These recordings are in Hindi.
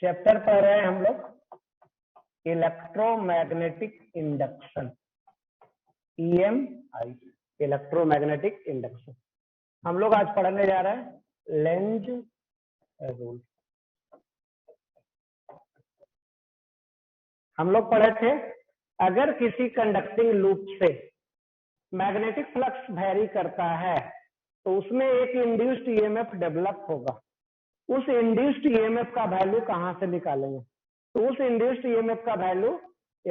चैप्टर पढ़ रहे हैं हम लोग electromagnetic induction, EMI, electromagnetic induction. हम लोग आज पढ़ने जा रहे हैं लेंज रूल। हम लोग पढ़े थे अगर किसी कंडक्टिंग लूप से मैग्नेटिक फ्लक्स वैरी करता है तो उसमें एक इंड्यूस्ड ईएमएफ डेवलप होगा। उस इंड्यूस्ड ईएमएफ का वैल्यू कहां से निकालेंगे? तो उस इंड्यूस्ड ईएमएफ का value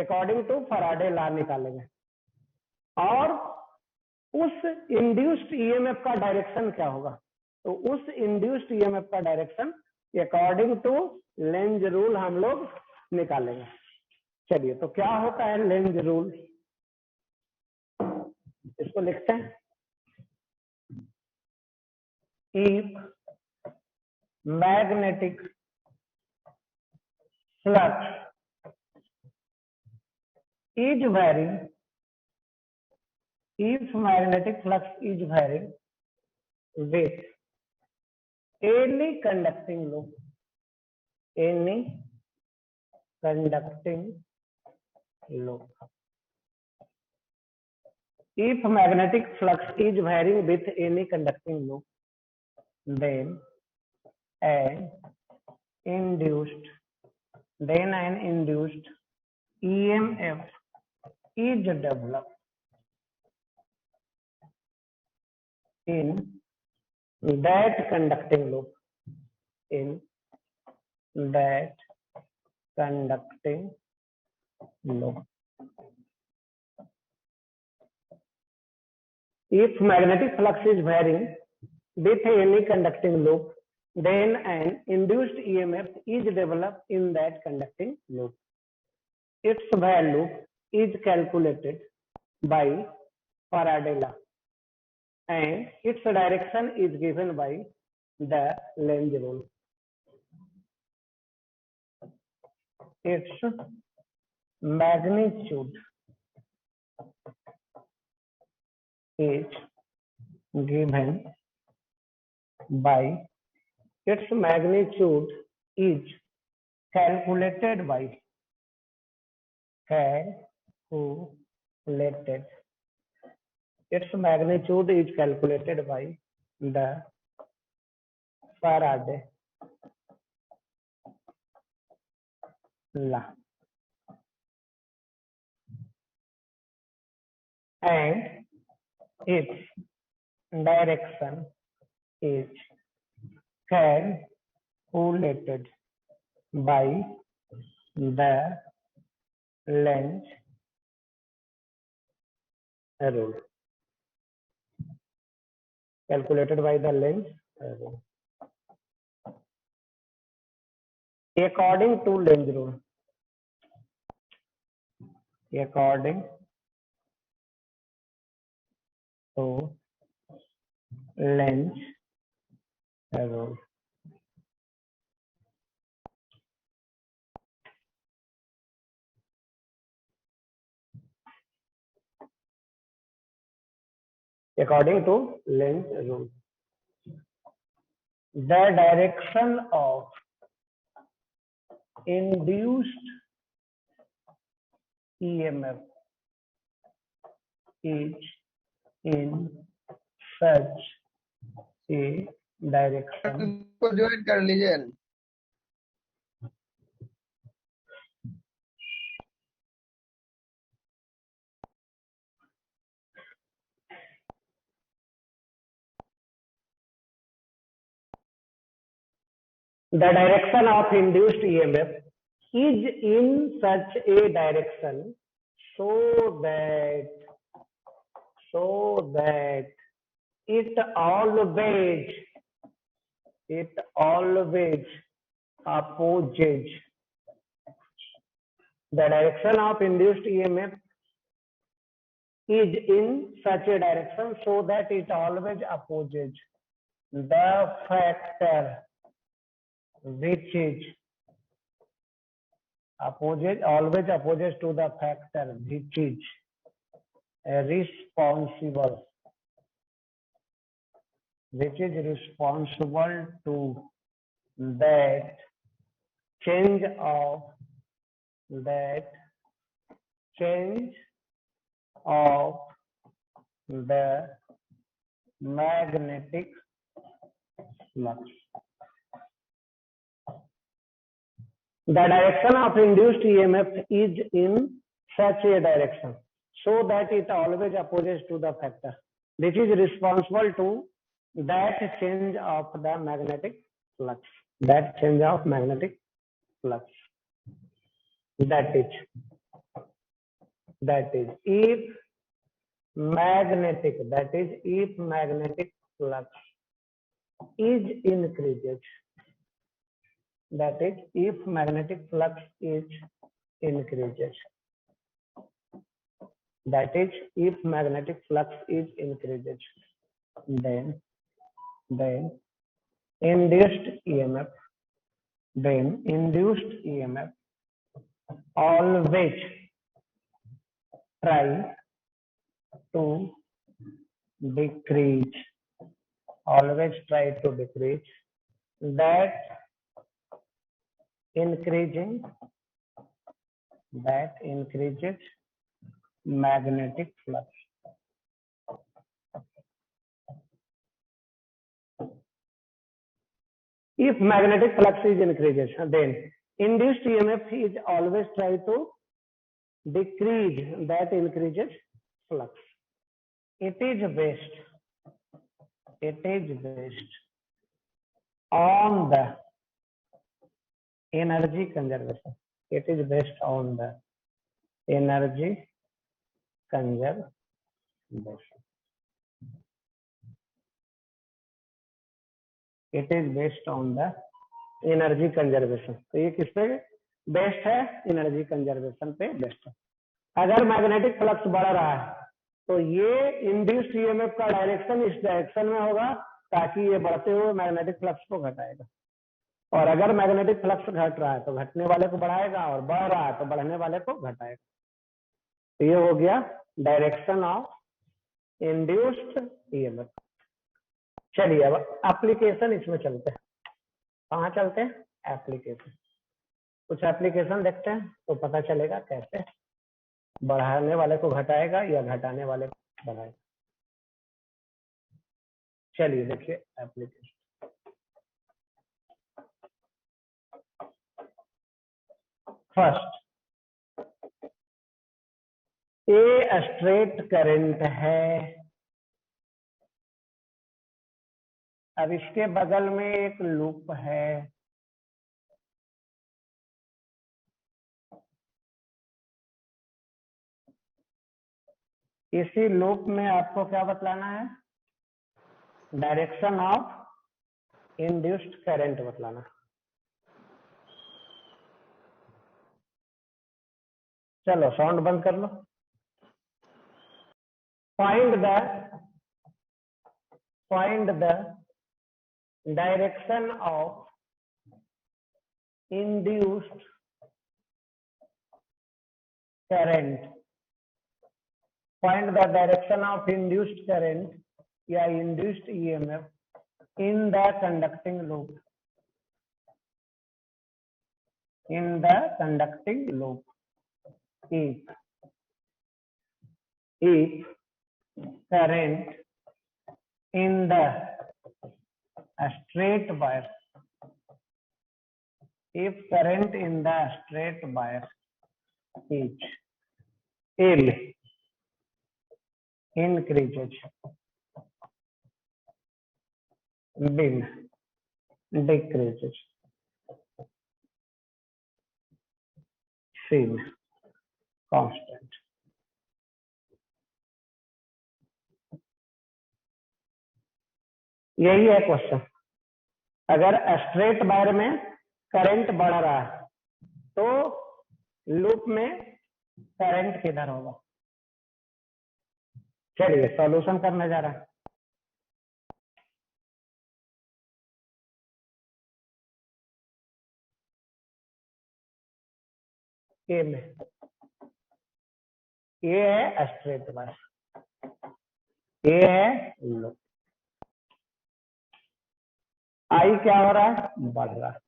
according to Faraday law निकालेंगे। और उस इंड्यूस्ड ईएमएफ का डायरेक्शन क्या होगा? तो उस इंड्यूस्ड ईएमएफ का direction according to Lenz rule हम लोग निकालेंगे। चलिए, तो क्या होता है लेंज रूल? इसको लिखते हैं, if magnetic flux is varying, if magnetic flux is varying with any conducting loop, any conducting loop, if magnetic flux is varying with any conducting loop, then an induced EMF is developed in that conducting loop, in that conducting loop. If magnetic flux is varying with any conducting loop, then an induced EMF is developed in that conducting loop. Its value is calculated by Faraday law and its direction is given by the Lenz rule. Its magnitude is given by, its magnitude is calculated by, its magnitude is calculated by the Faraday law and its direction is calculated by the Lenz rule. Calculated by the Lenz rule. According to Lenz rule. According to Lenz rule. According to Lenz rule, the direction of induced EMF is in such a direction को ज्वाइन कर लीजिए। the direction of induced EMF is in such a direction so that it always opposes, the direction of induced EMF is in such a direction so that it always opposes the factor which is always opposes to the factor which is responsible to that change of that change of the magnetic flux. The direction of induced EMF is in such a direction so that it always opposes to the factor. This is responsible to that change of the magnetic flux. That change of magnetic flux. That is if magnetic flux is increases. That is if magnetic flux is increases. That is if magnetic flux is increases. Then induced EMF always try to decrease. That increases magnetic flux. If magnetic flux is increases, then induced EMF is always try to decrease that increases flux. It is based on the energy conservation. It is based on the energy conservation. It is based on the energy conservation. तो ये किस पे बेस्ट है? एनर्जी कंजर्वेशन पे बेस्ट है. अगर मैग्नेटिक फ्लक्स बढ़ रहा है तो ये इंड्यूस्ड ईएमएफ का डायरेक्शन इस डायरेक्शन में होगा ताकि ये बढ़ते हुए मैग्नेटिक फ्लक्स को घटाएगा. और अगर मैग्नेटिक फ्लक्स घट रहा है तो घटने वाले को बढ़ाएगा और बढ़ रहा है तो बढ़ने वाले को घटाएगा. तो ये हो गया डायरेक्शन ऑफ इंड्यूस्ड ईएमएफ. चलिए अब एप्लीकेशन इसमें चलते हैं. कहाँ चलते हैं? एप्लीकेशन. कुछ एप्लीकेशन देखते हैं तो पता चलेगा कैसे बढ़ाने वाले को घटाएगा या घटाने वाले को बढ़ाएगा. चलिए देखिए application. First, a straight current है. अब इसके बगल में एक लूप है. इसी लूप में आपको क्या बतलाना है? डायरेक्शन ऑफ इंड्यूस्ड करंट बतलाना. चलो साउंड बंद कर लो. Find the direction of induced current. Find the direction of induced current या induced EMF in the conducting loop. If current in the straight wire, is L increases, bin decreases, sin constant. यही है क्वेश्चन. अगर स्ट्रेट वायर में करंट बढ़ रहा है तो लूप में करंट किधर होगा? चलिए सॉल्यूशन करने जा रहा है. ए में ए है स्ट्रेट वायर, ए है लूप. आई क्या हो रहा है? बढ़ रहा है.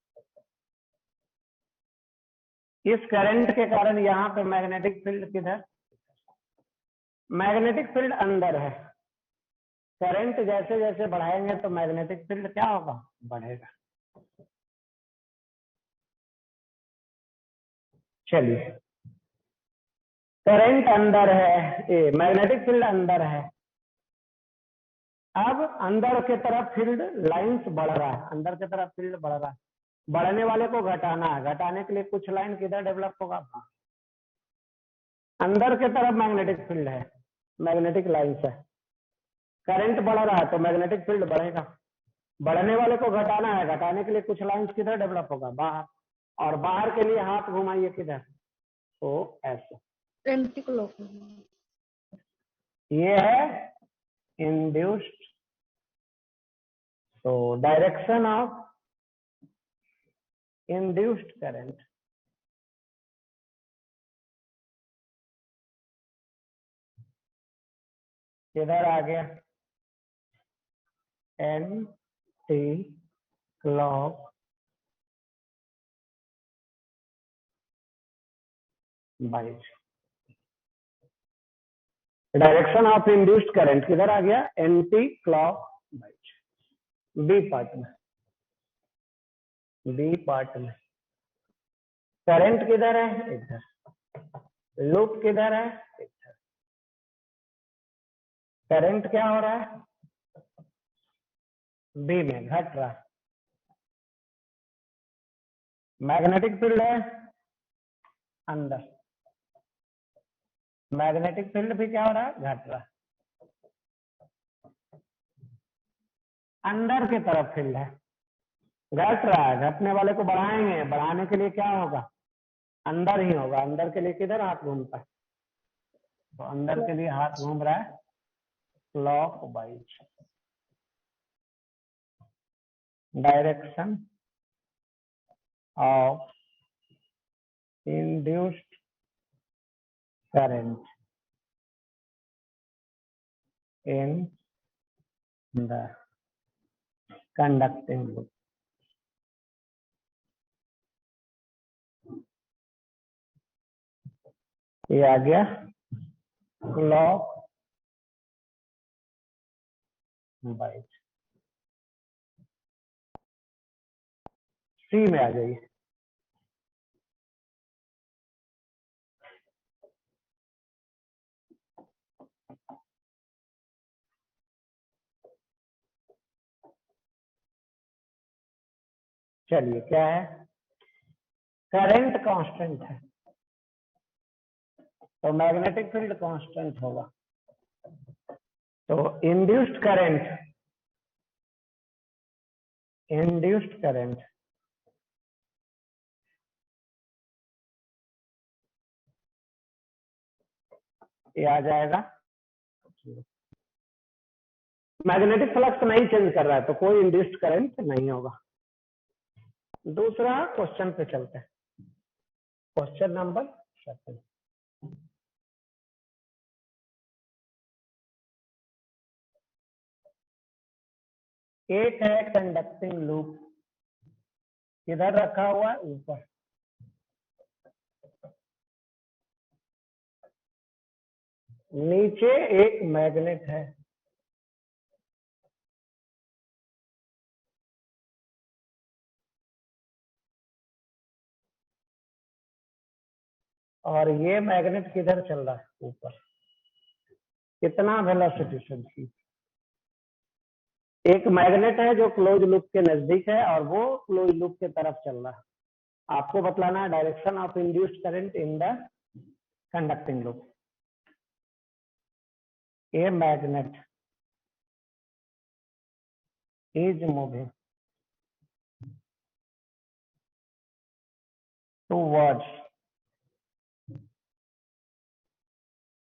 इस करंट के कारण यहाँ पे मैग्नेटिक फील्ड किधर, मैग्नेटिक फील्ड अंदर है। करंट जैसे जैसे बढ़ाएंगे तो मैग्नेटिक फील्ड क्या होगा, बढ़ेगा। चलिए, करंट अंदर है, मैग्नेटिक फील्ड अंदर है। अब अंदर की तरफ फील्ड लाइंस बढ़ रहा है, अंदर की तरफ फील्ड बढ़ रहा है। बढ़ने वाले को घटाना है, घटाने के लिए कुछ लाइन किधर डेवलप होगा, अंदर की तरफ मैग्नेटिक फील्ड है, मैग्नेटिक लाइंस है। करंट बढ़ रहा है तो मैग्नेटिक फील्ड बढ़ेगा। बढ़ने वाले को घटाना है, घटाने के लिए कुछ लाइंस किधर डेवलप होगा, बाहर। और बाहर के लिए हाथ घुमाइए किधर, तो ऐसे। Anti clock. ये है इंड्यूस्ड, तो डायरेक्शन ऑफ इंड्यूस्ड करंट, किधर आ गया, anti clockwise. Direction of induced current किधर आ गया, anti clockwise. B part में, बी पार्ट में करंट किधर है, इधर। लूप किधर है, इधर। करंट क्या हो रहा है, बी में घट रहा है। मैग्नेटिक फील्ड है अंदर, मैग्नेटिक फील्ड भी क्या हो रहा है, घट रहा है। अंदर की तरफ फील्ड है, घट रहा है। घटने वाले को बढ़ाएंगे, बढ़ाने के लिए क्या होगा, अंदर ही होगा। अंदर के लिए किधर हाथ घूमता है, तो अंदर के लिए हाथ घूम रहा है clock wise. Direction of induced current in the conducting loop. ये आ गया क्लॉक वाइज। सी में आ जाइए। चलिए, क्या है, करंट कांस्टेंट है तो मैग्नेटिक फील्ड कांस्टेंट होगा। तो इंड्यूस्ड करंट, इंड्यूस्ड करंट ये आ जाएगा। मैग्नेटिक फ्लक्स नहीं चेंज कर रहा है तो कोई इंड्यूस्ड करंट नहीं होगा। दूसरा क्वेश्चन पे चलते हैं, क्वेश्चन नंबर 7। एक है कंडक्टिंग लूप, किधर रखा हुआ है, ऊपर। नीचे एक मैग्नेट है, और ये मैग्नेट किधर चल रहा है, ऊपर। कितना वेलोसिटी से थी। एक मैग्नेट है जो क्लोज लूप के नजदीक है और वो क्लोज लूप के तरफ चल रहा है। आपको बतलाना है direction of induced current in the conducting loop. A magnet is moving towards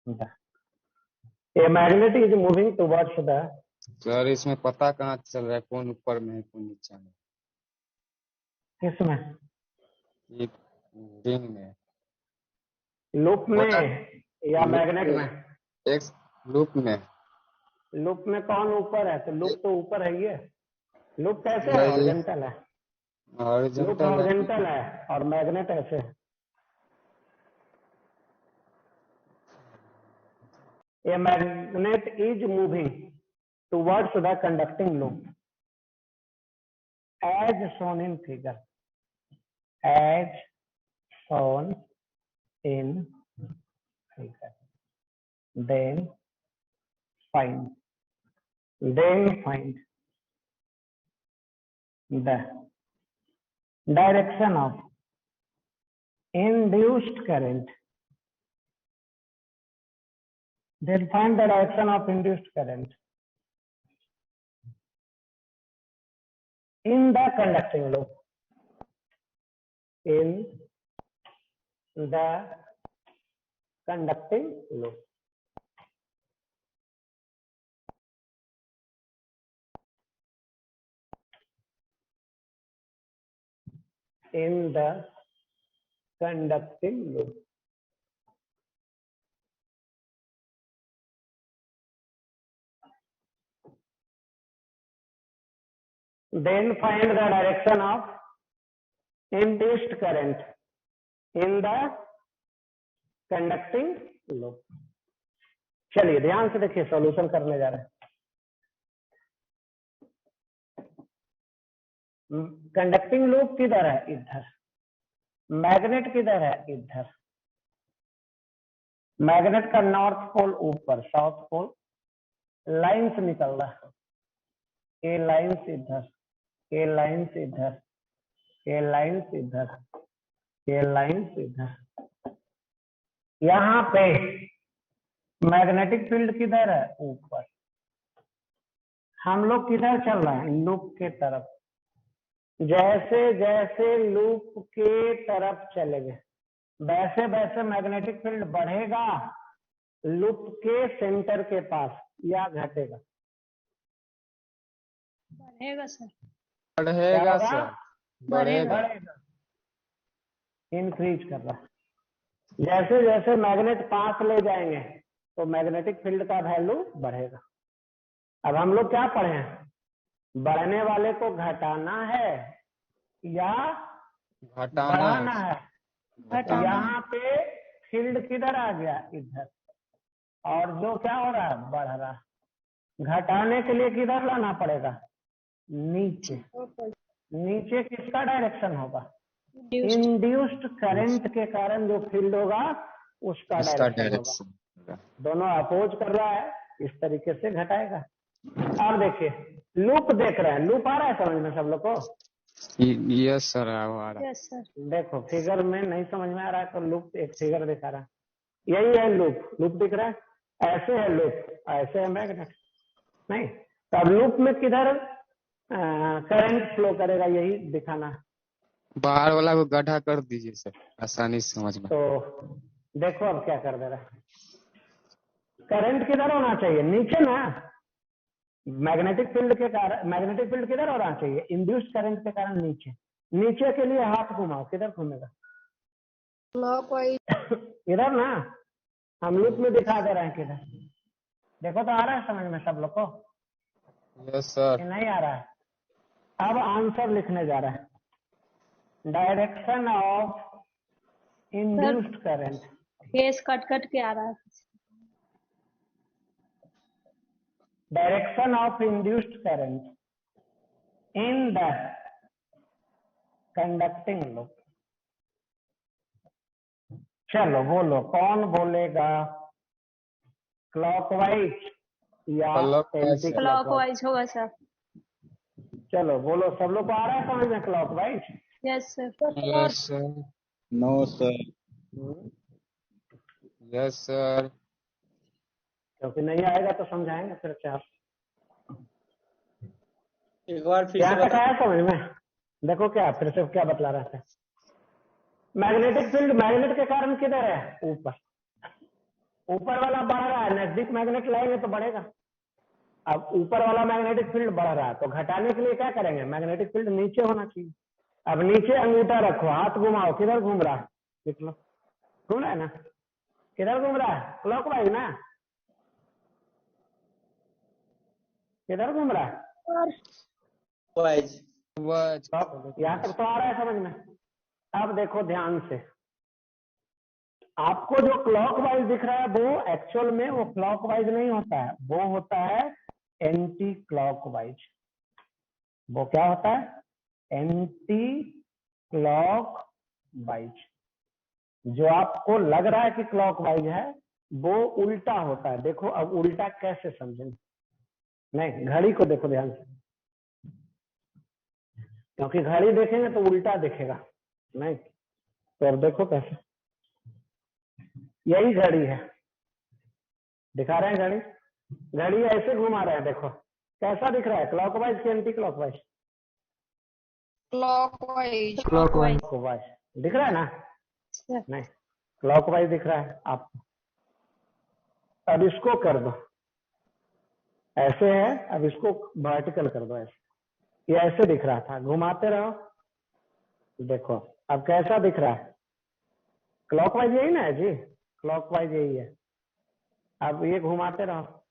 the, a magnet is moving towards the, sir इसमें पता कहाँ चल रहा है कौन ऊपर में है कौन नीचे में, किसमें, ये रिंग में, लूप में या लूप मैग्नेट में, में। एक लूप में। लूप में कौन ऊपर है, तो लूप तो ऊपर है। ये लूप कैसे है, नहीं, हॉरिजॉन्टल है। लूप हॉरिजॉन्टल है। हॉरिजॉन्टल है और मैग्नेट ऐसे है। A magnet is moving towards the conducting loop as shown in figure. As shown in figure. Then find the direction of induced current. Then find the direction of induced current in the conducting loop. In the conducting loop. In the conducting loop. Then find the direction of induced current in the conducting loop. चलिए ध्यान से देखिए, सॉल्यूशन करने जा रहे हैं। कंडक्टिंग लूप किधर है? इधर। मैग्नेट किधर है? इधर। मैग्नेट का नॉर्थ पोल ऊपर, साउथ पोल लाइंस निकल रहा है। ये लाइंस इधर, ये लाइंस इधर, ये लाइंस इधर, ये लाइंस इधर। यहाँ पे मैग्नेटिक फील्ड किधर है? ऊपर। हम लोग किधर चल रहे हैं? लूप के तरफ। जैसे जैसे लूप के तरफ चलेंगे वैसे वैसे मैग्नेटिक फील्ड बढ़ेगा लूप के सेंटर के पास या घटेगा? बढ़ेगा सर। बढ़ेगा सर, बढ़ेगा। इंक्रीज कर रहा है। जैसे जैसे मैग्नेट पास ले जाएंगे तो मैग्नेटिक फील्ड का वैल्यू बढ़ेगा। अब हम लोग क्या पढ़े हैं? बढ़ने वाले को घटाना है या बढ़ाना है? यहाँ पे फील्ड किधर आ गया? इधर। और जो क्या हो रहा है? बढ़ रहा है। घटाने के लिए किधर लाना पड़ेगा? नीचे। नीचे किसका डायरेक्शन होगा? इंड्यूस्ड करंट के कारण जो फील्ड होगा उसका डायरेक्शन होगा। दोनों अपोज कर रहा है, इस तरीके से घटाएगा। और देखिए लूप देख रहे हैं, लूप आ रहा है समझ में सब लोग को? यस सर, आ रहा है। Yes sir. देखो फिगर में नहीं समझ में आ रहा है तो लूप एक फिगर दिखा रहा है। यही है लूप, लूप दिख रहा है, ऐसे है लूप, ऐसे है मैग्नेट। नहीं तो अब लूप में किधर करंट फ्लो करेगा यही दिखाना है। बाहर वाला को गड्ढा कर दीजिए सर, आसानी से समझ में। तो देखो अब क्या कर दे रहा है। करंट किधर होना चाहिए? नीचे ना। मैग्नेटिक फील्ड के कारण मैग्नेटिक फील्ड किधर होना चाहिए? इंड्यूस्ड करंट के कारण नीचे। नीचे के लिए हाथ घुमाओ, किधर घूमेगा? इधर ना। हम लूप में दिखा दे रहे हैं किधर। देखो तो आ रहा है समझ में सब लोग को? Yes sir. नहीं आ रहा है? अब आंसर लिखने जा रहा है। Direction of induced current. Face cut cut के आ रहा है। Direction of induced current in the conducting loop. चलो बोलो, कौन बोलेगा? क्लॉकवाइज या एंटी क्लॉकवाइज होगा सर। चलो बोलो, सब लोग को आ रहा है समझ में clockwise? Yes sir. Yes sir. No sir. Yes sir. क्योंकि नहीं आएगा तो समझाएंगे फिर। क्या एक बार फिर क्या से बता। बताया समझ में? देखो क्या फिर से क्या बतला रहा था। मैग्नेटिक फील्ड मैग्नेट के कारण किधर है? ऊपर। ऊपर वाला बढ़ रहा है, नजदीक मैग्नेट लाएंगे तो बढ़ेगा। अब ऊपर वाला मैग्नेटिक फील्ड बढ़ रहा है तो घटाने के लिए क्या करेंगे? मैग्नेटिक फील्ड नीचे होना चाहिए। अब नीचे अंगूठा रखो, हाथ घुमाओ, किधर घूम रहा है? देख लो, घूम रहा है ना? किधर घूम रहा है? क्लॉकवाइज ना। किधर घूम रहा है? यहाँ तक तो आ रहा है समझ में? अब देखो ध्यान से, आपको जो क्लॉकवाइज दिख रहा है वो एक्चुअल में वो क्लॉकवाइज नहीं होता है, वो होता है एंटी क्लॉकवाइज। वो क्या होता है? Anti clockwise. जो आपको लग रहा है कि क्लॉकवाइज है वो उल्टा होता है। देखो अब उल्टा कैसे समझें? नहीं, घड़ी को देखो ध्यान से, क्योंकि घड़ी देखेंगे तो उल्टा दिखेगा। नहीं तो अब देखो कैसे, यही घड़ी है, दिखा रहे हैं घड़ी, घड़ी ऐसे घुमा रहे हैं, देखो कैसा दिख रहा है? क्लॉकवाइज कि anti clockwise? Clockwise. Clockwise clockwise दिख रहा है ना? सर। नहीं, क्लॉकवाइज दिख रहा है आपको। अब इसको कर दो, ऐसे है, अब इसको वर्टिकल कर दो ऐसे। ये ऐसे दिख रहा था, घुमाते रहो, देखो अब कैसा दिख रहा है? क्लॉकवाइज यही ना है जी, क्लॉकवाइज यही है। अब ये घुमाते रहो,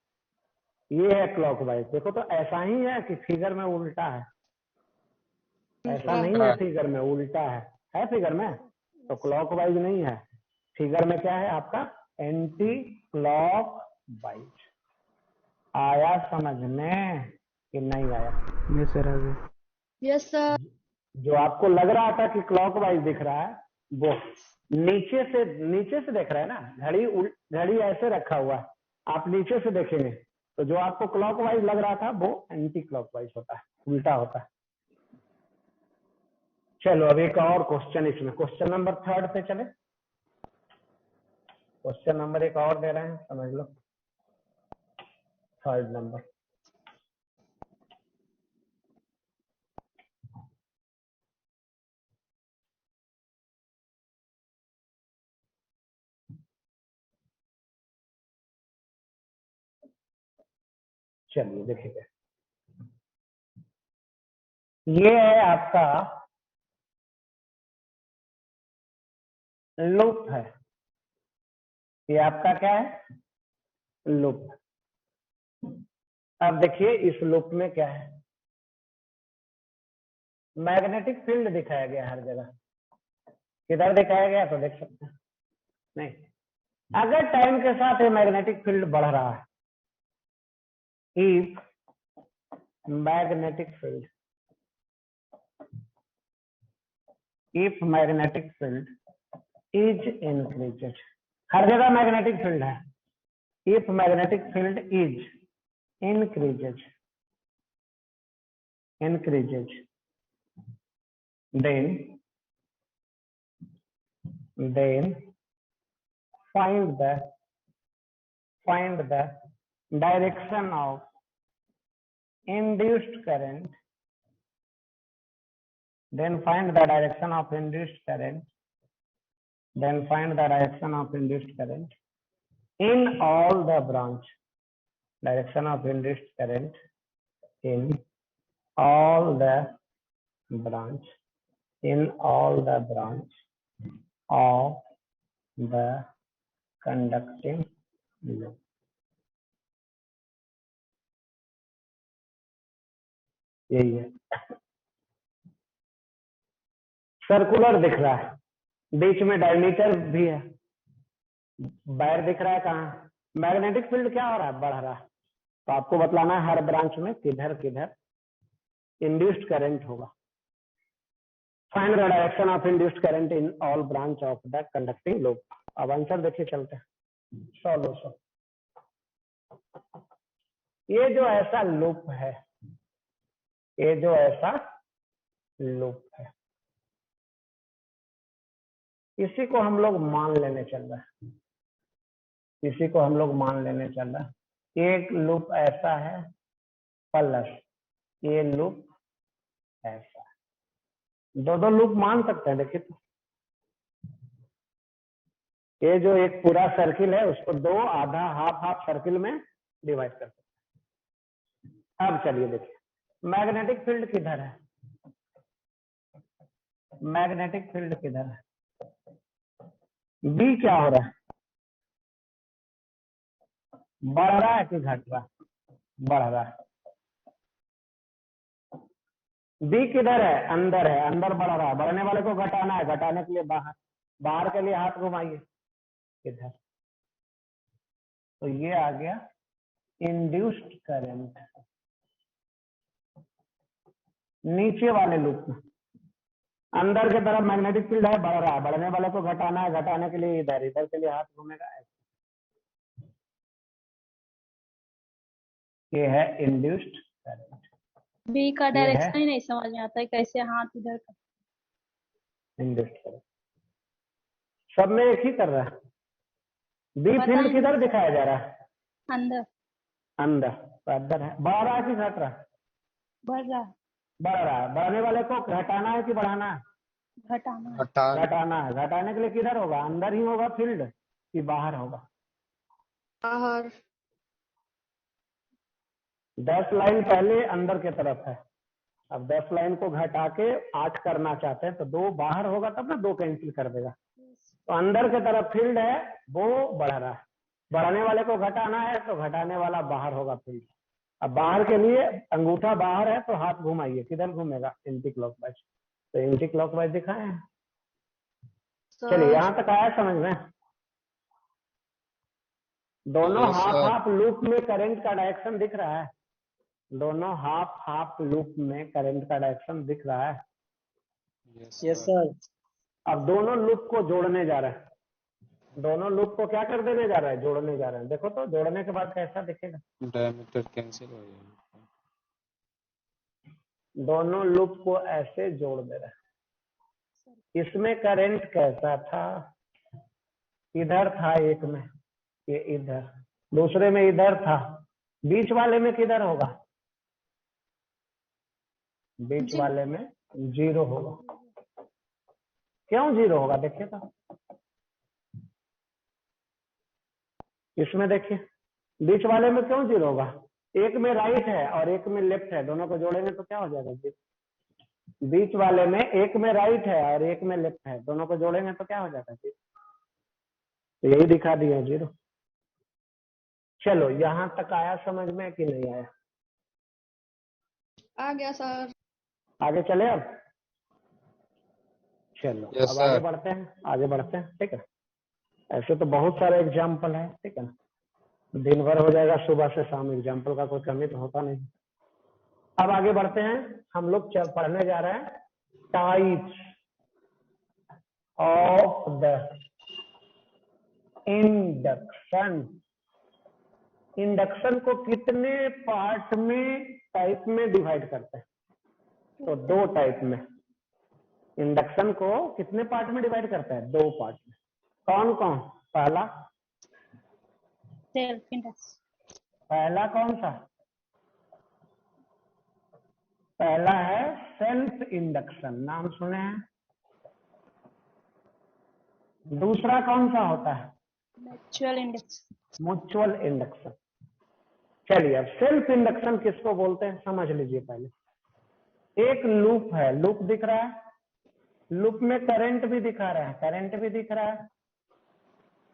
ये है क्लॉकवाइज। देखो तो ऐसा ही है कि फिगर में उल्टा है? ऐसा नहीं है, फिगर में उल्टा है फिगर में, तो क्लॉकवाइज नहीं है। फिगर में क्या है आपका? Anti clockwise. आया समझ में कि नहीं आया? यस सर, आ गया। Yes sir. जो आपको लग रहा था कि क्लॉकवाइज दिख रहा है वो नीचे से देख रहे हैं ना। घड़ी ऐसे रखा हुआ है, आप नीचे से देखेंगे तो जो आपको क्लॉकवाइज लग रहा था वो एंटी क्लॉकवाइज होता है, उल्टा होता है। चलो अब एक और क्वेश्चन, इसमें क्वेश्चन नंबर 3 पे चले। क्वेश्चन नंबर एक और दे रहे हैं, समझ लो। 3 नंबर, चलिए देखिए, ये है आपका लूप है। ये आपका क्या है? लूप। अब देखिए इस लूप में क्या है? मैग्नेटिक फील्ड दिखाया गया हर जगह। किधर दिखाया गया तो देख सकते हैं। नहीं, अगर टाइम के साथ ये मैग्नेटिक फील्ड बढ़ रहा है, इफ मैग्नेटिक फील्ड इज इंक्रीजेड, हर जगह मैग्नेटिक फील्ड है। If magnetic field is increases then find the direction of induced current, then find the direction of induced current in all the branch, direction of induced current in all the branch of the conducting loop। यही है, सर्कुलर दिख रहा है, बीच में डायमीटर भी है, वायर दिख रहा है। कहाँ मैग्नेटिक फील्ड क्या हो रहा है? बढ़ रहा है। तो आपको बतलाना है हर ब्रांच में किधर किधर इंड्यूस्ड करंट होगा। Find the direction of induced current in all branch of the conducting loop. अब आंसर देखिए, चलते हैं सॉल्यूशन। ये जो ऐसा लूप है, इसी को हम लोग मान लेने चल रहे हैं। एक लूप ऐसा है प्लस ये लूप ऐसा है, दो लूप मान सकते हैं। देखिए तो ये जो एक पूरा सर्किल है उसको दो आधा हाफ सर्किल में डिवाइड कर सकते हैं। अब चलिए देखिए मैग्नेटिक फील्ड किधर है? बी क्या हो रहा है? बढ़ रहा है कि घट रहा है? बढ़ रहा है। बी किधर है? अंदर है, अंदर बढ़ रहा है। बढ़ने वाले को घटाना है, घटाने के लिए बाहर के लिए हाथ घुमाइए, इधर, तो ये आ गया इंड्यूस्ड करंट नीचे वाले लूप में। अंदर की तरफ मैग्नेटिक फील्ड है, बढ़ रहा है, बढ़ने वाले को घटाना है, घटाने के लिए इधर, इधर के लिए हाथ घूमेगा ऐसे। ये है इंड्यूस्ड करंट, बी का ये है डायरेक्शन ही नहीं समझ में आता है, कैसे हाथ इधर का। Induced current. सब में एक ही कर रहा है। बी फील्ड बताएं किधर दिखाया जा रहा है? अंदर अंदर, तो अंदर है। बढ़ रहा है कि घट रहा है? बढ़ रहा है, बढ़ रहा है। बढ़ने वाले को घटाना है कि बढ़ाना है? घटाना है। हटा घटाना है। घटाने के लिए किधर होगा? अंदर ही होगा फील्ड कि बाहर होगा? बाहर। 10 लाइन पहले अंदर की तरफ है, अब 10 लाइन को घटा के 8 करना चाहते हैं तो 2 बाहर होगा, तब ना 2 कैंसिल कर देगा। तो अंदर की तरफ फील्ड है, वो बढ़ रहा है। बढ़ने वाले को घटाना है तो घटाने वाला बाहर होगा फील्ड। अब बाहर के लिए अंगूठा बाहर है तो हाथ घुमाइए, किधर घूमेगा? Anti clockwise. तो एंटी क्लॉकवाइज दिखाए हैं। चलिए सर यहां तक आया समझ में? दोनों Yes, half sir. Half loop में करंट का डायरेक्शन दिख रहा है। दोनों हाफ हाफ लूप में करंट का डायरेक्शन दिख रहा है। Yes, yes sir. सर। अब दोनों लूप को जोड़ने जा रहे हैं। दोनों लूप को क्या कर देने जा रहा है? जोड़ने जा रहे हैं। देखो तो जोड़ने के बाद कैसा दिखेगा? डायमीटर कैंसिल हो जाएगा। दोनों लूप को ऐसे जोड़ दे रहे हैं। इसमें करंट कैसा था? इधर था एक में, ये इधर, दूसरे में इधर था, बीच वाले में किधर होगा? बीच जी। वाले में 0 होगा। क्यों 0 होगा? देखिए तो इसमें देखिए, बीच वाले में क्यों 0 होगा? एक में राइट है और एक में लेफ्ट है, दोनों को जोड़ेंगे तो क्या हो जाएगा? बीच वाले में एक में राइट है और एक में लेफ्ट है, दोनों को जोड़ेंगे तो क्या हो जाता है? तो यही दिखा दिया 0। चलो यहां तक आया समझ में कि नहीं आया? आ गया सर। आगे चले अब? चलो Yes, अब आगे sir. बढ़ते हैं, आगे बढ़ते हैं। ठीक है, ऐसे तो बहुत सारे एग्जाम्पल है। ठीक है ना, दिन भर हो जाएगा, सुबह से शाम एग्जाम्पल का कोई कमी तो होता नहीं। अब आगे बढ़ते हैं, हम लोग पढ़ने जा रहे हैं types of the induction. Induction को कितने पार्ट में, टाइप में डिवाइड करते हैं? तो 2 टाइप में। इंडक्शन को कितने पार्ट में डिवाइड करते हैं? 2 पार्ट में। कौन कौन? पहला सेल्फ इंडक्शन। पहला कौन सा? पहला है सेल्फ इंडक्शन, नाम सुने हैं? दूसरा कौन सा होता है? Mutual induction. Mutual induction. चलिए अब सेल्फ इंडक्शन किसको बोलते हैं समझ लीजिए। पहले एक लूप है, लूप दिख रहा है, लूप में करंट भी दिखा रहा है, करंट भी दिख रहा है।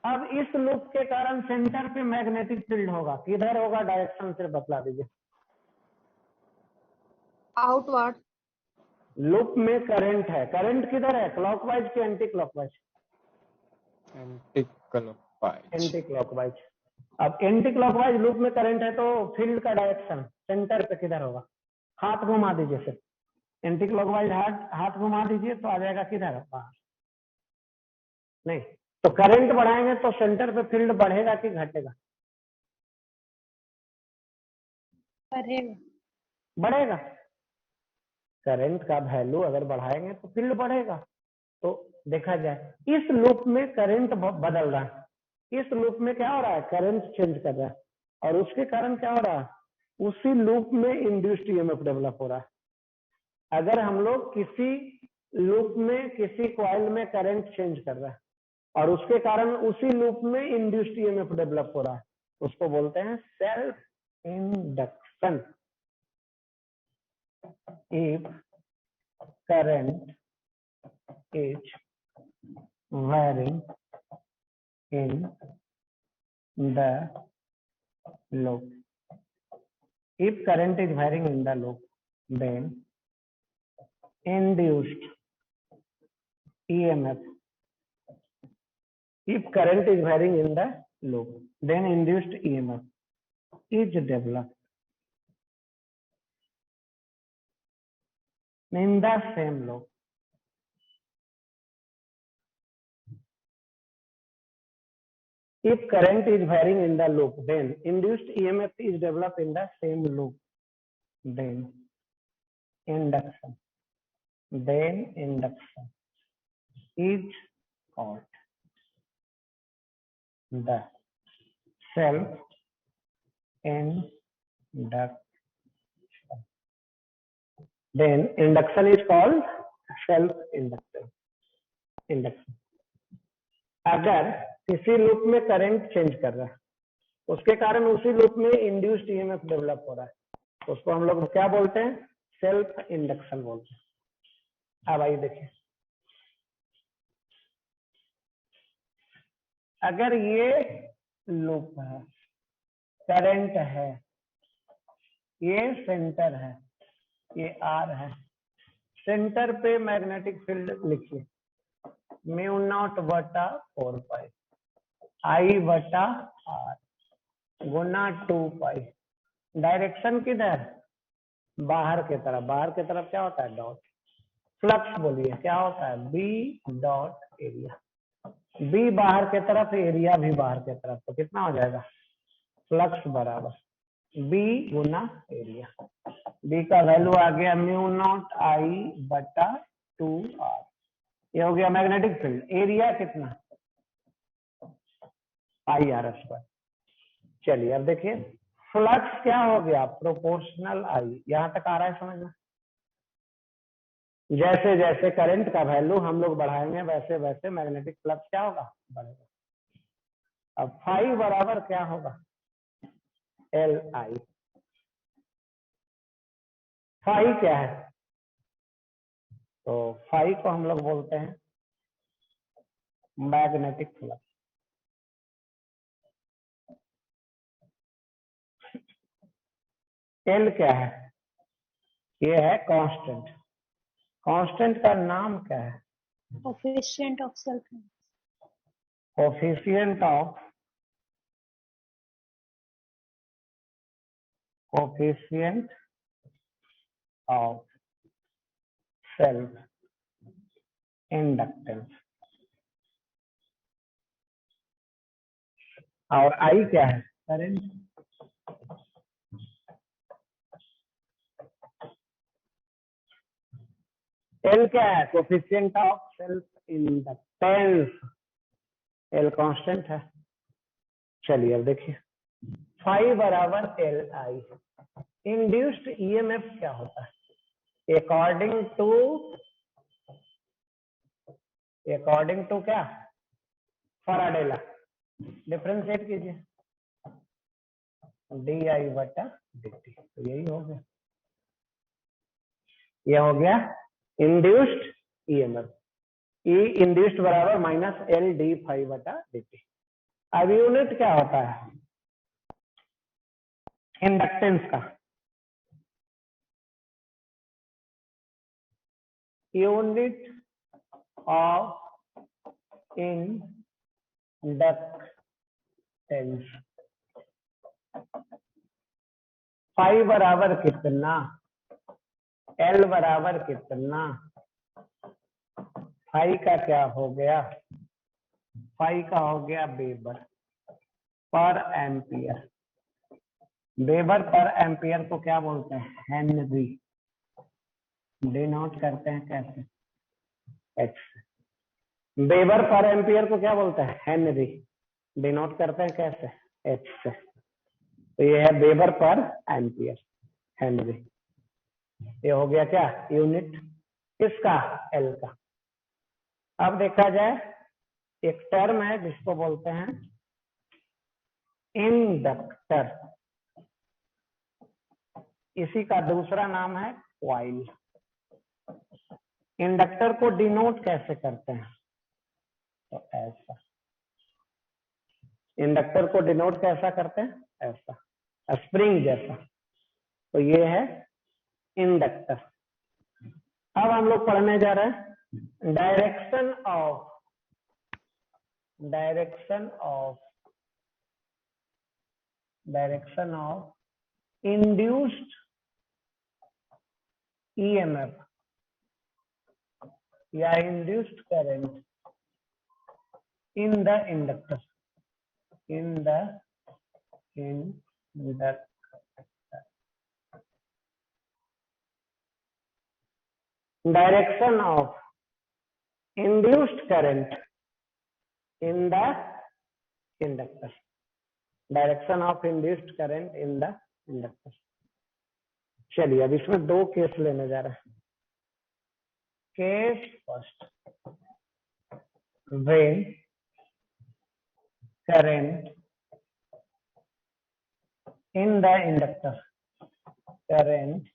अब इस लूप के कारण सेंटर पे मैग्नेटिक फील्ड होगा, किधर होगा? डायरेक्शन सिर्फ बतला दीजिए। आउटवर्ड। लूप में करंट है, करंट किधर है? क्लॉकवाइज की anti clockwise? Anti clockwise. Anti clockwise. अब एंटी क्लॉकवाइज लूप में करंट है तो फील्ड का डायरेक्शन सेंटर पे किधर होगा? हाथ घुमा दीजिए सिर्फ, एंटी क्लॉकवाइज हाथ घुमा दीजिए तो आ जाएगा किधर? बाहर। नहीं तो करंट बढ़ाएंगे तो सेंटर पे फील्ड बढ़ेगा कि घटेगा? बढ़ेगा। बढ़ेगा। करंट का वैल्यू अगर बढ़ाएंगे तो फील्ड बढ़ेगा। तो देखा जाए इस लूप में करंट बदल रहा है, इस लूप में क्या हो रहा है? करंट चेंज कर रहा है, और उसके कारण क्या हो रहा है? उसी लूप में इंड्यूस्ड ईएमएफ डेवलप हो रहा है। अगर हम लोग किसी लूप में किसी कॉइल में करंट चेंज कर रहा है और उसके कारण उसी लूप में इंड्यूस्ड ईएमएफ डेवलप हो रहा है, उसको बोलते हैं self induction. If current is varying in the loop, if current is varying in the loop, then induced EMF If current is varying in the loop, then induced EMF is developed in the same loop. If current is varying in the loop, then induced EMF is developed in the same loop. Then induction is called the self-induction. Then induction is called self-induction. Induction. अगर किसी लूप में करंट चेंज कर रहा है, उसके कारण उसी लूप में इंड्यूस्ड ईएमएफ डेवलप हो रहा है, तो उसको हम लोग क्या बोलते हैं? सेल्फ इंडक्शन बोलते हैं. अब आइए देखिए, अगर ये लूप है, करंट है, ये सेंटर है, ये आर है, सेंटर पे मैग्नेटिक फील्ड लिखिए म्यू नॉट बटा 4 पाई आई बटा आर गुना 2 पाई. डायरेक्शन किधर? बाहर की तरफ. बाहर की तरफ क्या होता है? डॉट. फ्लक्स बोलिए क्या होता है? B dot area. बी बाहर की तरफ, एरिया भी बाहर की तरफ, तो कितना हो जाएगा? फ्लक्स बराबर बी गुना एरिया. बी का वैल्यू आ गया म्यू नॉट आई बटा 2 आर. ये हो गया मैग्नेटिक फील्ड. एरिया कितना? पाई आर स्क्वायर. चलिए अब देखिए, फ्लक्स क्या हो गया? प्रोपोर्शनल आई. यहां तक आ रहा है समझना? जैसे जैसे करंट का वैल्यू हम लोग बढ़ाएंगे, वैसे वैसे मैग्नेटिक फ्लक्स क्या होगा? बढ़ेगा. अब फाई बराबर क्या होगा? L I. फाई क्या है? तो फाई को हम लोग बोलते हैं मैग्नेटिक फ्लक्स. एल क्या है? ये है कांस्टेंट. कांस्टेंट का नाम क्या है? Coefficient of self. Coefficient of self inductance. और आई क्या है? करंट. एल क्या है? Coefficient of self inductance. L constant है. चलिए अब देखिए, फाई बराबर एल आई. इंड्यूस्ड ईएमएफ क्या होता है? अकॉर्डिंग टू क्या? Faraday law. डिफरेंशिएट कीजिए. डी आई बटा डी टी. तो यही हो गया, ये हो गया इंड्यूस्ड ईएमएफ. ई इंड्यूस्ड बराबर माइनस एल डी फाई बटा डी टी. अब यूनिट क्या होता है इंडक्टेंस का? Unit of inductance. फाई बराबर कितना? एल बराबर कितना? फाई का क्या हो गया? फाई का हो गया वेबर पर एम्पियर. वेबर पर एम्पियर को क्या बोलते हैं? हेनरी. डिनोट करते हैं कैसे? एक्स. वेबर पर एम्पियर को क्या बोलते हैं? हेनरी. डिनोट करते हैं कैसे? एक्स. तो ये है वेबर पर एम्पियर, हेनरी. ये हो गया क्या? यूनिट किसका? एल का. अब देखा जाए, एक टर्म है जिसको बोलते हैं इंडक्टर. इसी का दूसरा नाम है कॉइल. इंडक्टर को डिनोट कैसे करते हैं? तो ऐसा. इंडक्टर को डिनोट कैसा करते हैं? ऐसा, स्प्रिंग जैसा. तो ये है इंडक्टर. अब हम लोग पढ़ने जा रहे हैं direction of direction of induced EMF या induced current in the inductor, direction of induced current in the inductor, direction of induced current in the inductor. चलिए अब इसमें दो केस लेने जा रहे हैं। Case first, when current in the inductor, current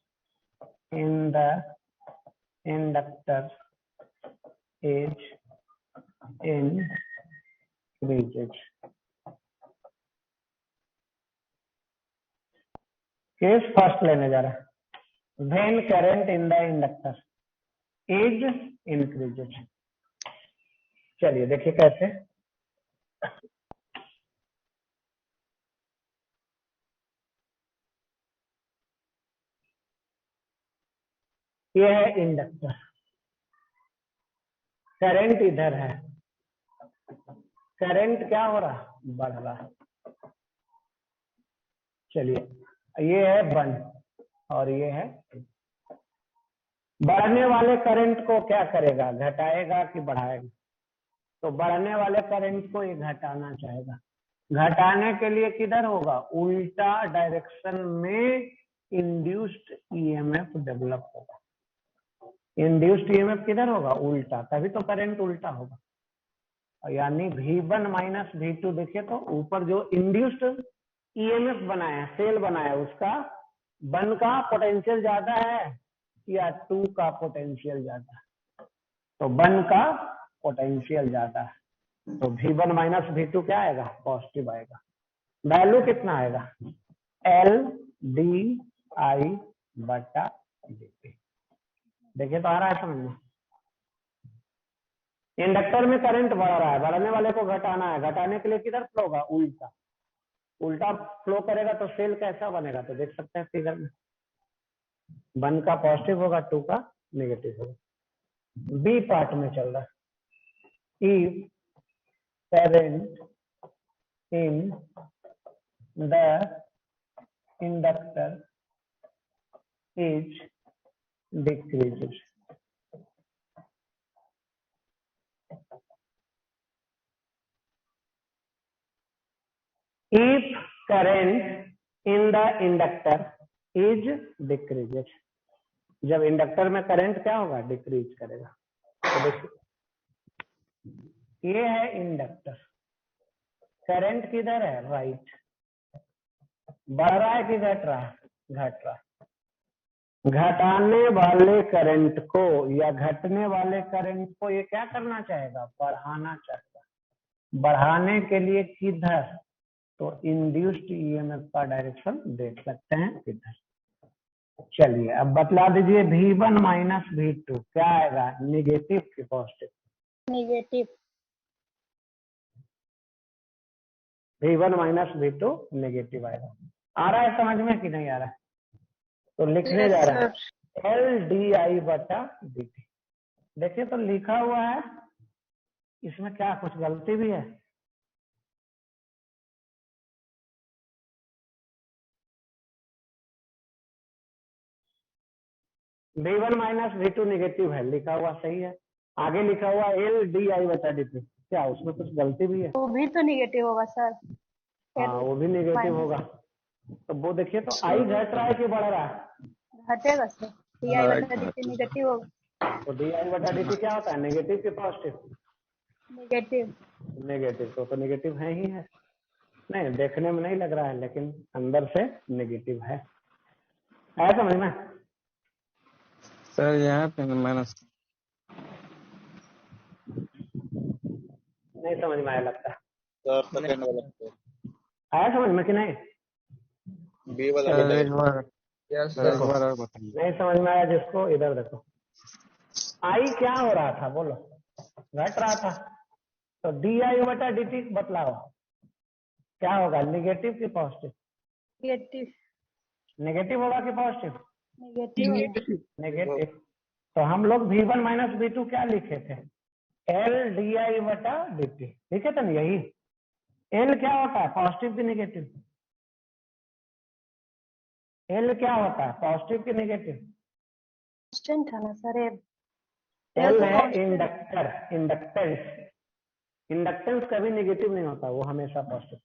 in the inductor is increases। Case first लेने जा रहा है, when current in the inductor is increases. चलिए देखिए कैसे। ये है इंडक्टर, करंट इधर है, करंट क्या हो रहा, बढ़ रहा है। चलिए ये है 1 और ये है 2। बढ़ने वाले करंट को क्या करेगा, घटाएगा कि बढ़ाएगा? तो बढ़ने वाले करंट को ये घटाना चाहेगा। घटाने के लिए किधर होगा, उल्टा डायरेक्शन में इंड्यूस्ड ईएमएफ डेवलप होगा। इंड्यूस्ड ईएमएफ किधर होगा, उल्टा, तभी तो करंट उल्टा होगा। यानी V1 माइनस V2 देखिए तो ऊपर जो इंड्यूस्ड ईएमएफ बनाया, सेल बनाया, उसका 1 का पोटेंशियल ज्यादा है या 2 का पोटेंशियल ज्यादा है? तो 1 का पोटेंशियल ज्यादा है, तो V1 माइनस V2 क्या आएगा, पॉजिटिव आएगा। वैल्यू कितना आएगा, LDI/dt। देखिए तो आ रहा है समझ में। इंडक्टर में करंट बढ़ रहा है, बढ़ने वाले को घटाना है, घटाने के लिए किधर फ्लो होगा, उल्टा। उल्टा फ्लो करेगा तो सेल कैसा बनेगा, तो देख सकते हैं फिगर में, 1 का पॉजिटिव होगा, 2 का नेगेटिव होगा। बी पार्ट में चल रहा है, if current in the inductor is decreases. If current in the inductor is decreases, जब इंडक्टर में करंट क्या होगा, डिक्रीज करेगा। तो देखिए ये है इंडक्टर, करंट किधर है, राइट, बढ़ रहा है कि घट रहा है, घट रहा है। घटाने वाले करंट को या घटने वाले करंट को ये क्या करना चाहेगा, बढ़ाना चाहेगा। बढ़ाने के लिए किधर, तो इंड्यूस्ड ईएमएफ का डायरेक्शन देख सकते हैं इधर। चलिए अब बतला दीजिए V1 माइनस V2 क्या आएगा, निगेटिव कि positive? Negative. V1 minus V2 negative आएगा। आ रहा है समझ में कि नहीं आ रहा है? तो लिखने जा रहा है LDI/dt। देखिए तो लिखा हुआ है, इसमें क्या कुछ गलती भी है? V1 माइनस V2 नेगेटिव है, लिखा हुआ सही है। आगे लिखा हुआ LDI/dt, क्या उसमें कुछ गलती भी है? वो भी तो नेगेटिव होगा सर। हाँ वो भी नेगेटिव होगा। तो वो देखिए तो I घट रहा है कि बढ़ रहा है? घटेगा सर, DI/dt नेगेटिव होगा। तो DI/dt क्या होता है, नेगेटिव कि पॉजिटिव? नेगेटिव। नेगेटिव, तो नेगेटिव है ही है। नहीं देखने में नहीं लग रहा है, लेकिन अंदर से नेगेटिव है। समझ में? सर यहाँ पे माइनस नहीं समझ में आया लगता है। सर सेकंड वाला आया समझ में कि नहीं? बी वाला सर एक बताइए। बार एक बार और बताइए। नहीं समझ में आया जिसको, इधर देखो। आई क्या हो रहा था, बोलो, घट रहा था। तो डी आई बटा डी टी बतलाओ क्या होगा, निगेटिव की पॉजिटिव? नेगेटिव। नेगेटिव होगा कि पॉजिटिव? नेगेटिव। नेगेटिव। तो हम लोग V1 माइनस V2 क्या लिखे थे, एल डी आई बटा डी टी लिखे थे ना, यही एल क्या होता है, पॉजिटिव की नेगेटिव? एल क्या होता है, पॉजिटिव की नेगेटिव? कांस्टेंट है ना सर एल। एल तो है constant। Inductor, inductance. इंडक्टेंस कभी नेगेटिव नहीं होता, वो हमेशा पॉजिटिव।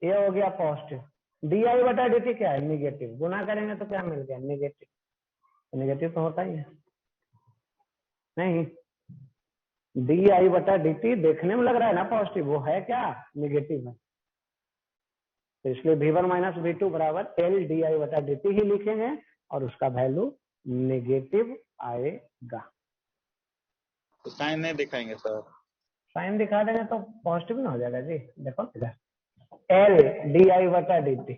ये हो गया पॉजिटिव। डी आई बटा डी टी क्या है, नेगेटिव। गुना करेंगे तो क्या मिल गया, नेगेटिव। नेगेटिव तो होता ही है नहीं। डी आई बटा डी टी देखने में लग रहा है ना पॉजिटिव, वो है क्या, नेगेटिव है। तो इसलिए V1 माइनस V2 बराबर एल डी आई बटा डी टी ही लिखेंगे और उसका वैल्यू नेगेटिव आएगा। तो साइन नहीं दिखाएंगे सर? साइन दिखा देंगे तो पॉजिटिव ना हो जाएगा जी। देखो इधर एल डी आई बटा डी टी,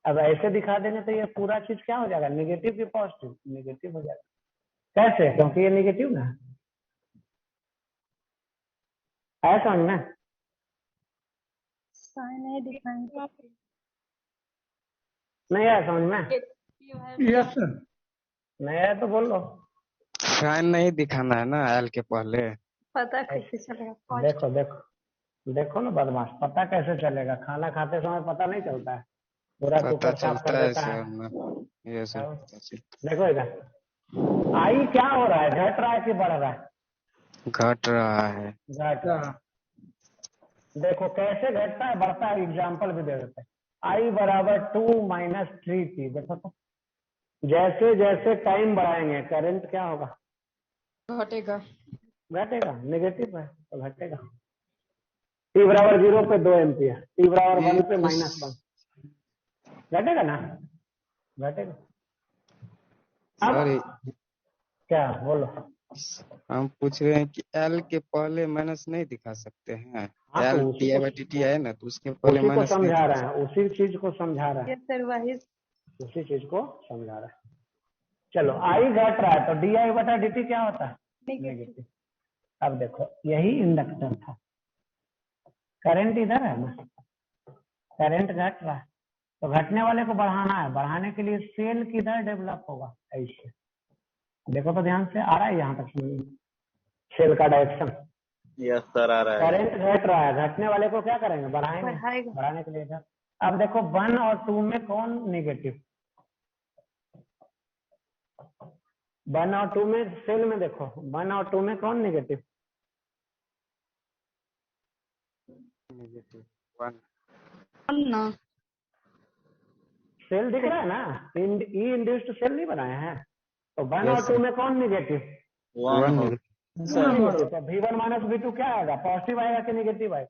अब ऐसे दिखा देंगे तो ये पूरा चीज क्या हो जाएगा, नेगेटिव की पॉजिटिव? नेगेटिव हो जाएगा। कैसे, क्योंकि ये नेगेटिव ना है समझ में? साइन नहीं दिखाएंगे। नहीं आया समझ में? Yes sir. नहीं आया तो बोल लो। साइन नहीं दिखाना है ना एल के पहले। पता कैसे चलेगा? देखो देखो देखो ना बदमाश, पता कैसे चलेगा, खाना खाते समय पता नहीं चलता है, पूरा पता कुकर साफ कर चलता है देता है। सर ना, ये सब पता चलता देखो इधर आई क्या हो रहा है, घट रहा है कि बढ़ रहा है? घट रहा है। घट रहा है। देखो कैसे घटता है बढ़ता है, एग्जाम्पल भी दे देते हैं। आई बराबर 2 माइनस 3t। देखो तो जैसे जैसे टाइम बढ़ाएंगे करंट क्या होगा, घटेगा। घटेगा। नेगेटिव है तो घटेगा। t बराबर 0 पे 2 एम्पियर, t बराबर 1 पे -1, घटेगा ना, घटेगा। अब सर क्या बोलो? हम पूछ रहे हैं कि एल के पहले माइनस नहीं दिखा सकते हैं? हाँ, एल तो उसी D I by D T है ना, तो उसके पहले को माइनस नहीं समझा दिखा रहे हैं, उसी चीज को समझा रहे हैं, ये सर वही। उसी चीज को समझा रहे हैं। चलो आई घट रहा है तो डी आई बटा डी टी क्या होता है, नेगेटिव। अब देखो यही इंडक्टर था, करंट इधर है ना, करंट घट रहा है तो घटने वाले को बढ़ाना है, बढ़ाने के लिए सेल किधर डेवलप होगा, ऐसे। देखो तो ध्यान से, आ रहा है यहाँ तक समझ, सेल का डायरेक्शन। यस सर आ रहा है। करंट घट रहा है, घटने वाले को क्या करेंगे, बढ़ाएंगे। बढ़ाएगा। बढ़ाने के लिए इधर। अब देखो 1 और 2 में कौन नेगेटिव, 1 और 2 में, सेल में देखो 1 और 2 में कौन नेगेटिव, नेगेटिव 1। ना सेल दिख रहा है ना, ई इंड्यूस्ड सेल नहीं बनाया है, तो 1 और Yes, 2 में कौन नेगेटिव, 1 हो। तो V1 माइनस V2 क्या आएगा, पॉजिटिव आएगा कि नेगेटिव आएगा,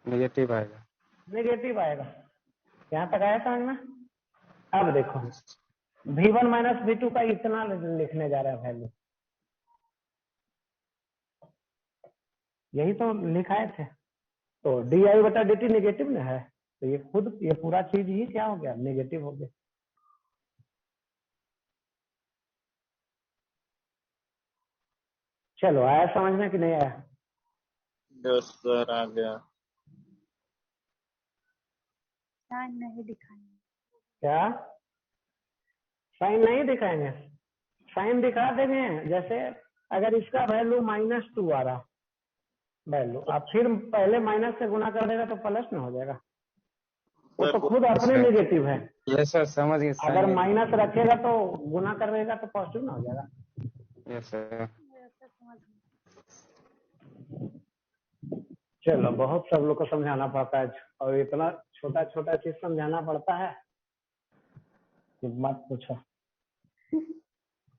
नेगेटिव आएगा। नेगेटिव आएगा। यहाँ तक आया समझ में? अब देखो V1 माइनस V2 का इतना लिखने जा रहा है वैल्यू, यही तो लिखाए थे। तो डी आई बटा डी टी नेगेटिव ना है, तो ये खुद ये पूरा चीज ही क्या हो गया, नेगेटिव हो गया। चलो आया समझ में कि नहीं आया? यस सर आ गया। साइन नहीं दिखाएंगे। क्या साइन नहीं दिखाएंगे, साइन दिखा देंगे। जैसे अगर इसका वैल्यू -2 आ रहा वैल्यू, अब फिर पहले माइनस से गुना कर देगा तो प्लस में हो जाएगा, वो तो खुद अपने नेगेटिव है। यस सर समझ गए। अगर माइनस रखेगा तो गुना करेगा तो पॉजिटिव ना हो जाएगा। Yes sir. चलो बहुत सब लोग को समझाना पड़ता है, और इतना छोटा छोटा चीज समझाना पड़ता है कि मत पूछो,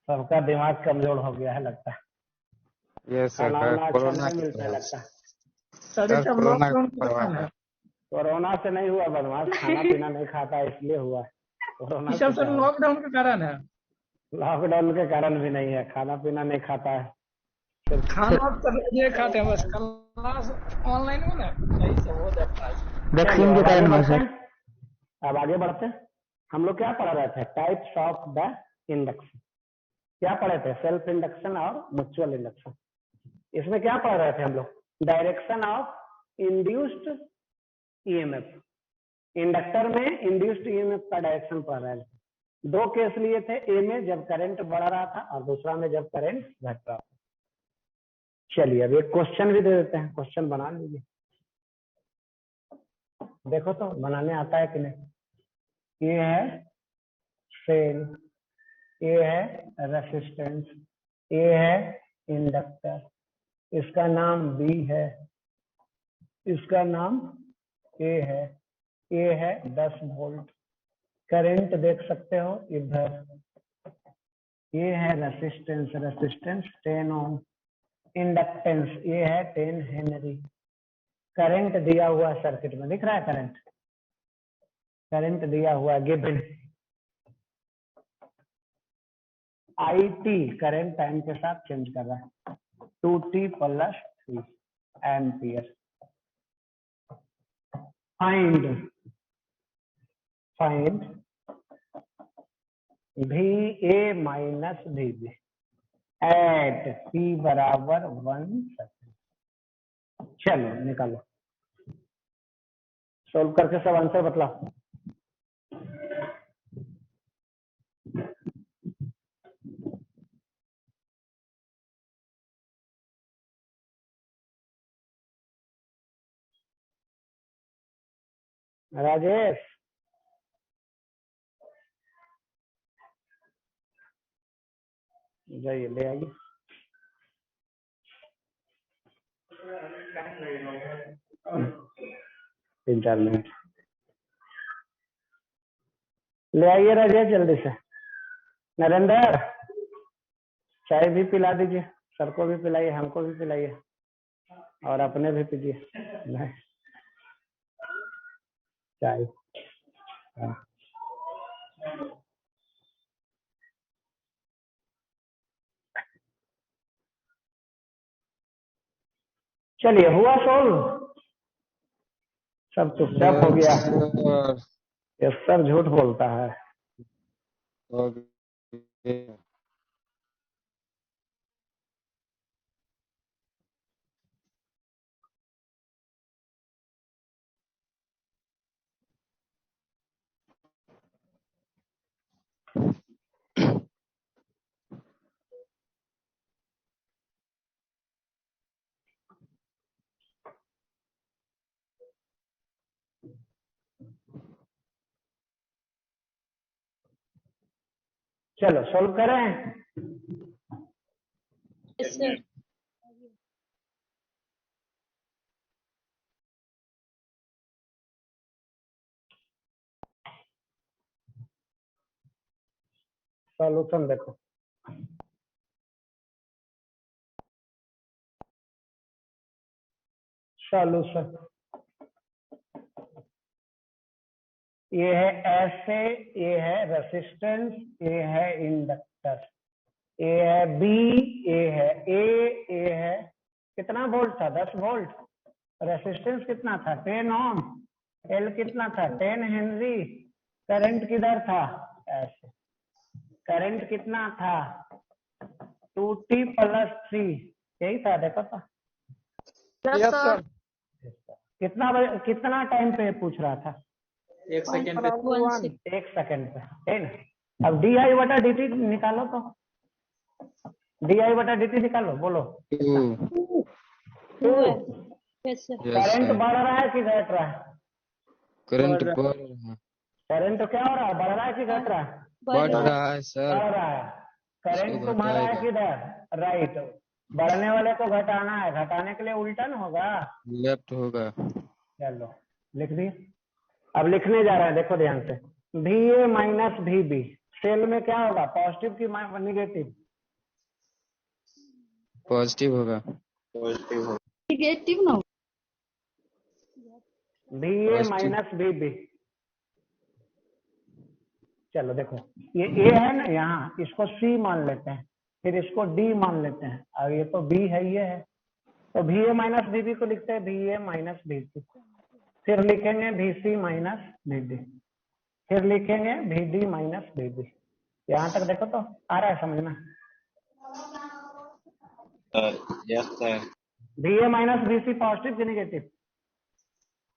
सबका दिमाग कमजोर हो गया है लगता है, यस खाना सर। वाना अच्छा कोरोना नहीं की मिलता है लगता है। सर सर कोरोना है। कोरोना से नहीं हुआ बदमाश, खाना पीना नहीं खाता इसलिए हुआ है। कोरोना ये सब सर लॉकडाउन के कारण है। लॉकडाउन के कारण भी नहीं है, खाना पीना नहीं खाता है सिर्फ। खाना तो ये खाते हैं बस, क्लास ऑनलाइन में ना नहीं से हो जाता है। वैक्सीन के कारण हुआ सर। अब आगे बढ़ते हैं। हम लोग क्या पढ़ रहे थे, टाइप्स ऑफ द इंडक्शन। क्या पढ़े थे, सेल्फ इंडक्शन और म्यूचुअल इंडक्शन। इसमें क्या पढ़ रहे थे हम लोग, direction of induced EMF, inductor में इंड्यूस्ड ईएमएफ का डायरेक्शन पैरेलल। दो केस लिए थे, ए में जब करंट बढ़ रहा था और दूसरा में जब करंट घट रहा था। चलिए अब एक क्वेश्चन भी दे देते हैं, क्वेश्चन बना लीजिए। देखो तो बनाने आता है कि नहीं। ये है सेल, ये है रेसिस्टेंस, ये है इंडक्टर, इसका नाम बी है, इसका नाम ए है, ये है 10 वोल्ट। करंट देख सकते हो इधर, ये है रेसिस्टेंस, रेसिस्टेंस 10 ओम, इंडक्टेंस ये है 10 हेनरी। करंट दिया हुआ सर्किट में दिख रहा है, करंट करंट दिया हुआ गिवन। IT करंट टाइम के साथ चेंज कर रहा है, 2t + 3 ampere. Find VA - VB at t बराबर 1 सेकेंड। चलो निकालो, सोल्व करके सब आंसर बतलाओ। राजेश जाइए ले आइए। तीन चार मिनट ले आइए राजेश जल्दी से। नरेंद्र चाय भी पिला दीजिए, सर को भी पिलाइए, हमको भी पिलाइए और अपने भी पीजिए चाय। हाँ। चलिए हुआ सोल्व, सब चुपचाप हो गया। सर ये सर झूठ बोलता है। हो गया। चलो सोल्व करें। Yes, sir. सॉल्यूशन देखो, सॉल्यूशन ये है ऐसे, ये है रेसिस्टेंस, ये है इंडक्टर, ये है बी, ये है ए है कितना वोल्ट था 10 वोल्ट, रेसिस्टेंस कितना था 10 ओम, एल कितना था 10 हेनरी, करंट किधर था ऐसे, करंट कितना था 2t + 3, यही था देखो तो। Yes sir. कितना टाइम पे पूछ रहा था, 1 सेकेंड पे 1 सेकंड पे, है ना। अब di/dt निकालो तो, di/dt निकालो, बोलो। 2 Yes, sir. Yes current sir. बढ़ रहा है कि घट रहा है, करंट बढ़ रहा है, करंट तो क्या हो रहा है, बढ़ रहा है कि घट रहा है, बढ़ रहा है सर। बढ़ रहा है। करंट इसको तुम्हारा है घटाएगा। किधर, राइट, बढ़ने वाले को घटाना है, घटाने के लिए उल्टा ना होगा। लेफ्ट होगा। चलो लिख दिए, अब लिखने जा रहे हैं, देखो ध्यान से। VA - VB सेल में क्या होगा, पॉजिटिव की निगेटिव, पॉजिटिव होगा। पॉजिटिव हो। नेगेटिव ना VA - VB। चलो देखो ये A है ना, यहाँ इसको C मान लेते हैं, फिर इसको D मान लेते हैं, और ये तो B है, ये है, तो VA - VB को लिखते हैं VA - VC, फिर लिखेंगे VC - VD, फिर लिखेंगे VD - VB। यहाँ तक देखो तो आ रहा है समझ में। Yes sir. VA - VC positive की निगेटिव,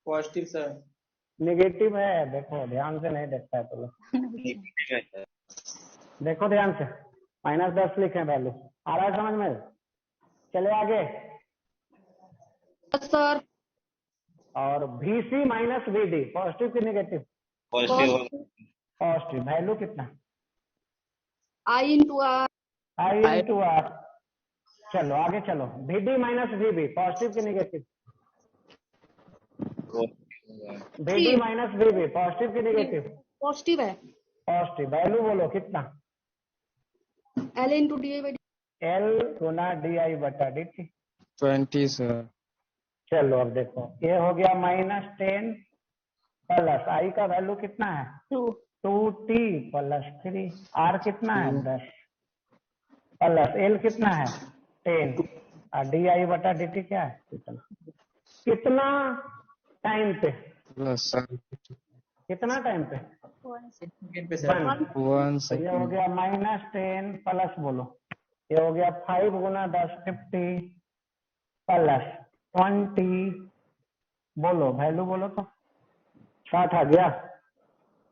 पॉजिटिव सर। निगेटिव है, देखो ध्यान से नहीं देखता है तो लोग। देखो ध्यान से, -10 लिखे वैल्यू, आ रहा है समझ में? चले आगे। सर और VC माइनस VD पॉजिटिव की निगेटिव? पॉजिटिव। वैल्यू कितना? I/R I/R। चलो आगे चलो। VD माइनस VB पॉजिटिव की negative? VD minus VB positive की निगेटिव? पॉजिटिव है। पॉजिटिव। वैल्यू बोलो कितना? L/DI/dt L गुना DI/dt। 20 सर। चलो अब देखो, ये हो गया -10 प्लस I का वैल्यू कितना है? 2T plus 3। R कितना है? 10 प्लस L कितना है? 10 और DI/dt क्या है? कितना टाइम पे? Plus sir. कितना टाइम पे? 1 पे सर। 1 तो ये हो सेकेंड। गया -10 प्लस बोलो, ये हो गया 5 गुना 10 50 प्लस 20, बोलो वैल्यू बोलो तो 60 आ गया।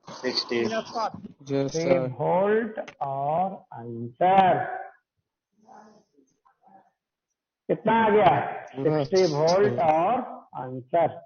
60। जो 3 सर। वोल्ट और आंसर कितना आ गया? 60 वोल्ट और आंसर।